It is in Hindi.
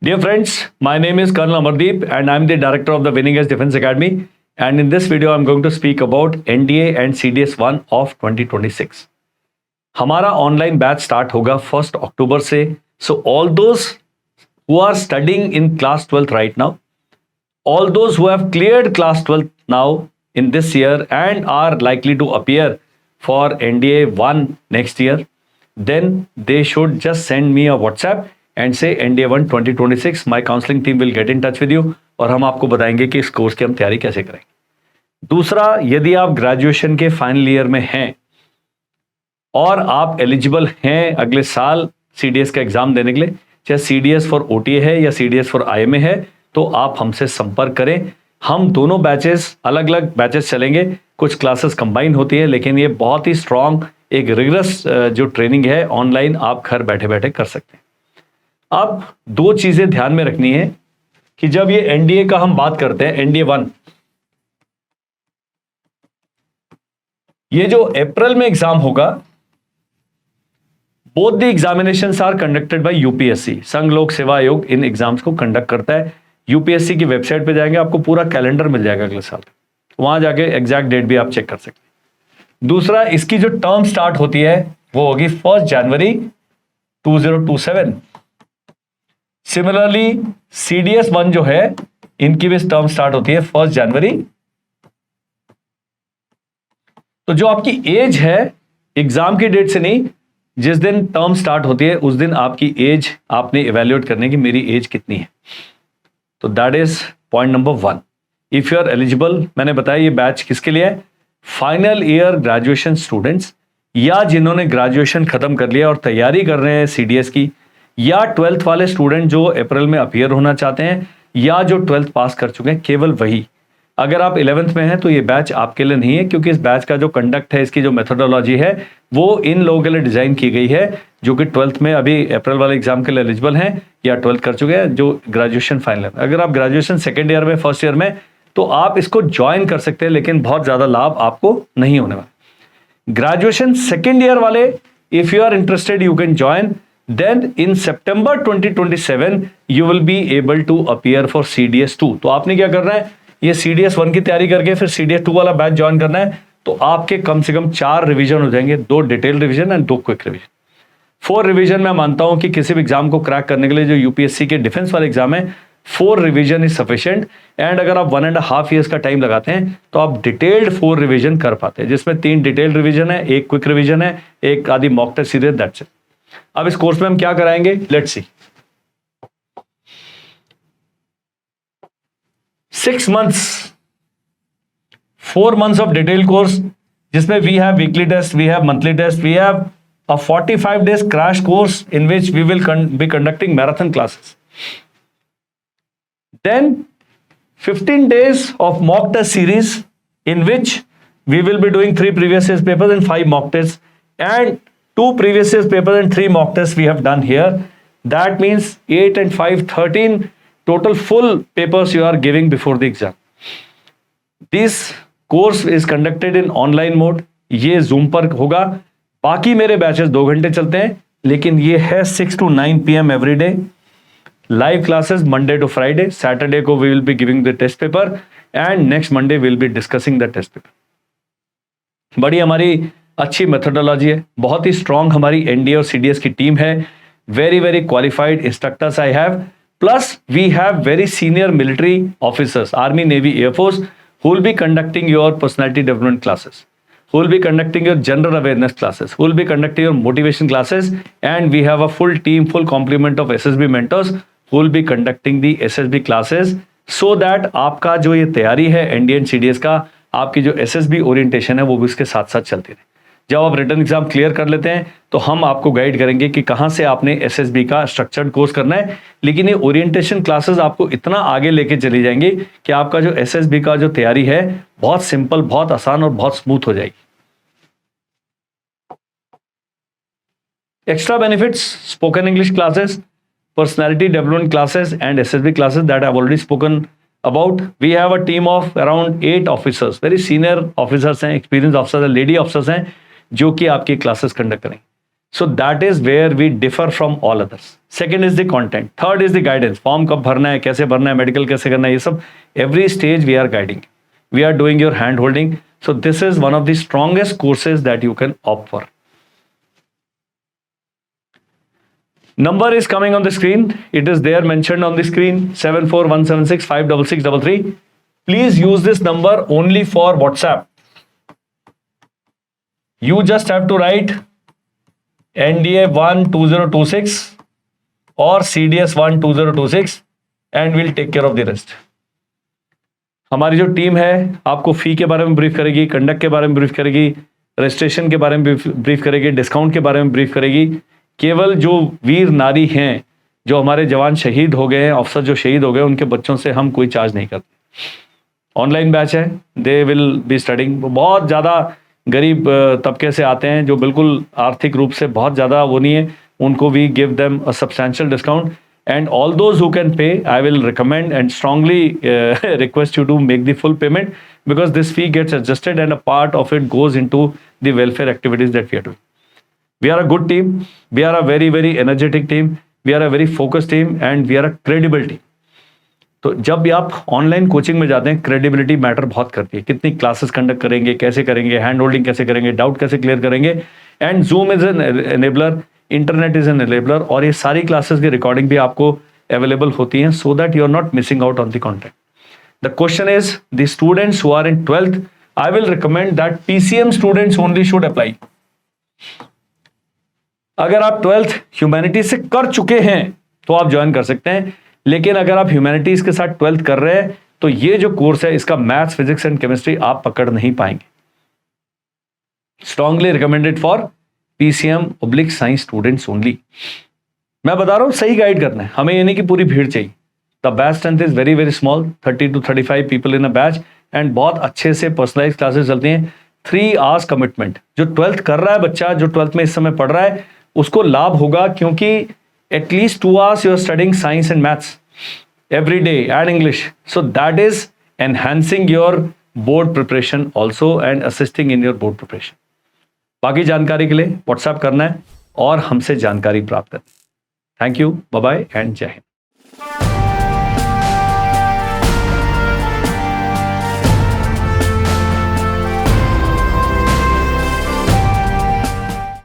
Dear friends, my name is Colonel Amardeep and I'm the director of the Winning Edge Defense Academy. And in this video, I'm going to speak about NDA and CDS 1 of 2026. हमारा ऑनलाइन बैच स्टार्ट होगा 1 अक्टूबर से. So all those who are studying in class 12th right now, all those who have cleared class 12th now in this year and are likely to appear for NDA 1 next year, then they should just send me a WhatsApp and say NDA 1 2026. My counseling team will get in touch with you और हम आपको बताएंगे कि इस कोर्स की हम तैयारी कैसे करेंगे. दूसरा, यदि आप ग्रेजुएशन के फाइनल ईयर में हैं और आप एलिजिबल हैं अगले साल CDS का एग्जाम देने के लिए, चाहे CDS फॉर OTA है या CDS फॉर IMA है, तो आप हमसे संपर्क करें. हम दोनों बैचेस, अलग अलग बैचेस चलेंगे, कुछ क्लासेस कंबाइन होती है, लेकिन ये बहुत ही स्ट्रांग एक रिगरस जो ट्रेनिंग है ऑनलाइन आप घर बैठे बैठे कर सकते हैं. अब दो चीजें ध्यान में रखनी है कि जब ये NDA का हम बात करते हैं, NDA 1, ये जो अप्रैल में एग्जाम होगा, both the examinations are conducted by UPSC. संघ लोक सेवा आयोग इन एग्जाम्स को कंडक्ट करता है. UPSC की वेबसाइट पे जाएंगे, आपको पूरा कैलेंडर मिल जाएगा अगले साल. वहां जाके एग्जैक्ट डेट भी आप चेक कर सकते हैं. दूसरा, इसकी जो टर्म स्टार्ट होती है वो होगी 1 जनवरी 2027. सिमिलरली CDS 1 जो है, इनकी भी टर्म स्टार्ट होती है 1 जनवरी. तो जो आपकी एज है एग्जाम की डेट से नहीं, जिस दिन टर्म स्टार्ट होती है उस दिन आपकी एज आपने इवैल्यूएट करने की मेरी एज कितनी है. तो that is point number 1. If you are eligible, मैंने बताया ये बैच किसके लिए है, फाइनल ईयर ग्रेजुएशन स्टूडेंट्स या जिन्होंने ग्रेजुएशन खत्म कर लिया और तैयारी कर रहे हैं CDS की, या 12th वाले स्टूडेंट जो अप्रैल में अपीयर होना चाहते हैं, या जो 12th पास कर चुके हैं, केवल वही. अगर आप 11th में हैं तो ये बैच आपके लिए नहीं है, क्योंकि इस बैच का जो कंडक्ट है, इसकी जो मेथोडोलॉजी है, वो इन लोगों के लिए डिजाइन की गई है जो कि 12th में अभी अप्रैल वाले एग्जाम के लिए एलिजिबल हैं या 12th कर चुके हैं, जो ग्रेजुएशन फाइनल. अगर आप ग्रेजुएशन सेकेंड ईयर में, फर्स्ट ईयर में, तो आप इसको ज्वाइन कर सकते हैं, लेकिन बहुत ज्यादा लाभ आपको नहीं होने वाला. ग्रेजुएशन सेकेंड ईयर वाले, if you are interested, you can join. Then in September 2027 you will be able to appear for CDS 2. तो आपने क्या करना है, ये CDS 1 की तैयारी करके फिर CDS 2 वाला बैच ज्वाइन करना है. तो आपके कम से कम 4 रिवीजन हो जाएंगे, 2 detail revision and 2 quick revision. 4 revision मैं मानता हूं कि किसी भी एग्जाम को क्रैक करने के लिए, जो UPSC के डिफेंस वाले एग्जाम है, 4 रिवीजन इज सफिशिएंट. एंड अगर आप 1.5 ईयर्स का टाइम लगाते हैं तो आप डिटेल्ड 4 रिवीजन कर पाते हैं, जिसमें 3 डिटेल्ड रिवीजन है, 1 क्विक रिवीजन है, एक आधी mock test series, that's it. अब इस कोर्स में हम क्या कराएंगे, let's see. 6 months, 4 months of detailed course, जिसमें we have weekly test, we have monthly test, we have a 45 days crash course in which we will be conducting marathon classes. Then 15 days of mock test series in which we will be doing 3 previous years papers and 5 mock tests, and 2 previous years papers and 3 mock tests we have done here. That means 8 and 5, 13 total full papers you are giving before the exam. This course is conducted in online mode. ये Zoom पर होगा. बाकी मेरे बैचेस 2 घंटे चलते हैं, लेकिन ये है 6 to 9 PM every day. Live classes Monday to Friday. Saturday को we will be giving the test paper and next Monday we will be discussing the test paper. बड़ी हमारी अच्छी मेथोडोलॉजी है, बहुत ही स्ट्रांग हमारी NDA और CDS की टीम है. Very very qualified instructors I have, plus we have very senior military officers, army, navy, air force, who will be conducting your personality development classes, who will be conducting your general awareness classes, who will be conducting your motivation classes, and we have a full team, full complement of SSB mentors who will be conducting the SSB classes, so that आपका जो ये तैयारी है NDA और CDS का, आपकी जो SSB ओरिएंटेशन है वो भी उसके साथ साथ चलती रहे. जब आप रिटर्न एग्जाम क्लियर कर लेते हैं तो हम आपको गाइड करेंगे कि कहां से आपने SSB का स्ट्रक्चर्ड कोर्स करना है. लेकिन ये ओरिएंटेशन क्लासेस आपको इतना आगे लेके चली जाएंगे कि आपका जो SSB का जो तैयारी है बहुत सिंपल, बहुत आसान और बहुत स्मूथ हो जाएगी. Extra benefits, spoken English classes, personality development classes and SSB classes that I have already spoken about. We have a team of around 8 officers, very senior officers हैं, experienced officers, lady officers हैं, जो कि आपकी क्लासेस कंडक्ट करेंगे. So that is where we differ from all others. Second is the content. Third is the guidance. Form कब भरना है, कैसे भरना है, medical कैसे करना है, ये सब every stage we are guiding. We are doing your hand holding. So this is one of the strongest courses that you can opt for. Number is coming on the screen. It is there mentioned on the screen, 7417656633. Please use this number only for WhatsApp. You just have to write NDA 1 2026 or CDS 1 2026 and we'll take care of the rest. हमारी जो टीम है आपको फी के बारे में ब्रीफ करेगी, कंडक्ट के बारे में ब्रीफ करेगी, रजिस्ट्रेशन के बारे में ब्रीफ करेगी, डिस्काउंट के बारे में ब्रीफ करेगी. केवल जो वीर नारी हैं, जो हमारे जवान शहीद हो गए हैं, अफसर जो शहीद हो गए, उनके बच्चों से हम कोई चार्ज नहीं करते. ऑनलाइन बैच है, दे विल बी स्टडिंग. बहुत ज़्यादा गरीब तबके से आते हैं जो बिल्कुल आर्थिक रूप से बहुत ज़्यादा वो नहीं है, उनको we give them a substantial discount. And all those who can pay, I will recommend and strongly request you to make the full payment, because this fee gets adjusted and a part of it goes into the welfare activities that we are doing. We are a good team. We are a very, very energetic team. We are a very focused team and we are a credible team. तो जब भी आप ऑनलाइन कोचिंग में जाते हैं, क्रेडिबिलिटी मैटर बहुत करती है. कितनी क्लासेस कंडक्ट करेंगे, कैसे करेंगे, हैंड होल्डिंग कैसे करेंगे, डाउट कैसे क्लियर करेंगे. And zoom is an enabler, internet is an enabler, और ये सारी क्लासेस की रिकॉर्डिंग भी आपको अवेलेबल होती हैं, so that you are not missing out on the content. The question is the students who are in 12th, I will recommend that PCM students only should apply. अगर आप 12th ह्यूमैनिटीज से कर चुके हैं तो आप ज्वाइन कर सकते हैं, लेकिन अगर आप ह्यूमैनिटीज के साथ 12th कर रहे हैं तो ये जो कोर्स है इसका मैथ्स, फिजिक्स एंड केमिस्ट्री आप पकड़ नहीं पाएंगे. स्ट्रांगली रिकमेंडेड फॉर PCM/साइंस स्टूडेंट्स ओनली. मैं बता रहा हूं, सही गाइड करना है हमें, ये नहीं कि पूरी भीड़ चाहिए. The batch strength is very very small, 30 to 35 people in a batch, and बहुत अच्छे से पर्सनलाइज क्लासेस चलती हैं. 3 hours कमिटमेंट. जो 12th कर रहा है बच्चा, जो 12th में इस समय पढ़ रहा है, उसको लाभ होगा, क्योंकि at least 2 hours you are studying science and maths every day and English. So that is enhancing your board preparation also and assisting in your board preparation. बाकी जानकारी के लिए WhatsApp करना है और हमसे जानकारी प्राप्त करना है. Thank you, bye bye and जय हिंद.